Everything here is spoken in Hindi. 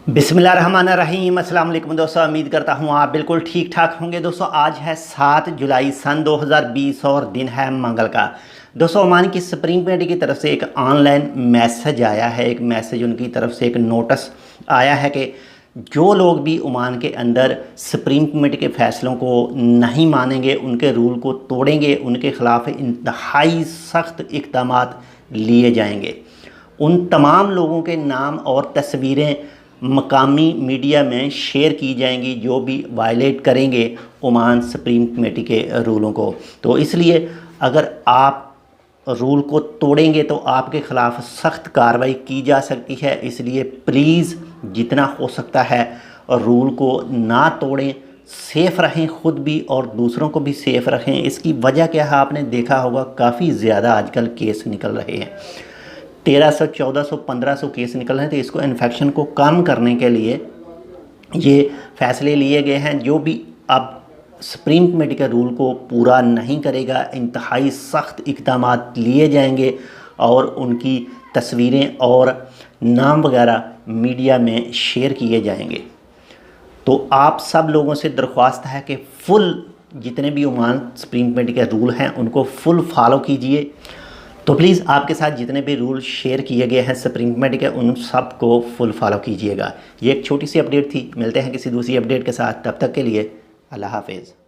बिस्मिल्लाहिर्रहमानिर्रहीम। अस्सलाम वालेकुम दोस्तों, उम्मीद करता हूँ आप बिल्कुल ठीक ठाक होंगे। दोस्तों आज है 7 जुलाई सन 2020 और दिन है मंगल का। दोस्तों ओमान की सुप्रीम कमेटी की तरफ से एक ऑनलाइन मैसेज आया है, एक मैसेज उनकी तरफ से एक नोटिस आया है कि जो लोग भी ओमान के अंदर सुप्रीम कमेटी के फ़ैसलों को नहीं मानेंगे, उनके रूल को तोड़ेंगे, उनके ख़िलाफ़ इंतहाई सख्त इक़दामात लिए जाएंगे। उन तमाम लोगों के नाम और तस्वीरें मकामी मीडिया में शेयर की जाएंगी जो भी वायलेट करेंगे ओमान सुप्रीम कमेटी के रूलों को। तो इसलिए अगर आप रूल को तोड़ेंगे तो आपके ख़िलाफ़ सख्त कार्रवाई की जा सकती है। इसलिए प्लीज़ जितना हो सकता है रूल को ना तोड़ें, सेफ़ रहें, ख़ुद भी और दूसरों को भी सेफ़ रखें। इसकी वजह क्या है, आपने देखा होगा काफ़ी ज़्यादा आजकल केस निकल रहे हैं, 1300, 1400, 1500 केस निकल रहे हैं। तो इसको इन्फेक्शन को कम करने के लिए ये फ़ैसले लिए गए हैं। जो भी अब सुप्रीम कमेटी के रूल को पूरा नहीं करेगा, इंतहाई सख्त इक़दामात लिए जाएंगे और उनकी तस्वीरें और नाम वगैरह मीडिया में शेयर किए जाएंगे। तो आप सब लोगों से दरख्वास्त है कि फुल जितने भी ओमान सुप्रीम कमेटी के रूल हैं उनको फुल फॉलो कीजिए। तो प्लीज़ आपके साथ जितने भी रूल शेयर किए गए हैं सुप्रीम कमेटी के, उन सब को फुल फॉलो कीजिएगा। ये एक छोटी सी अपडेट थी। मिलते हैं किसी दूसरी अपडेट के साथ, तब तक के लिए अल्लाह हाफिज़।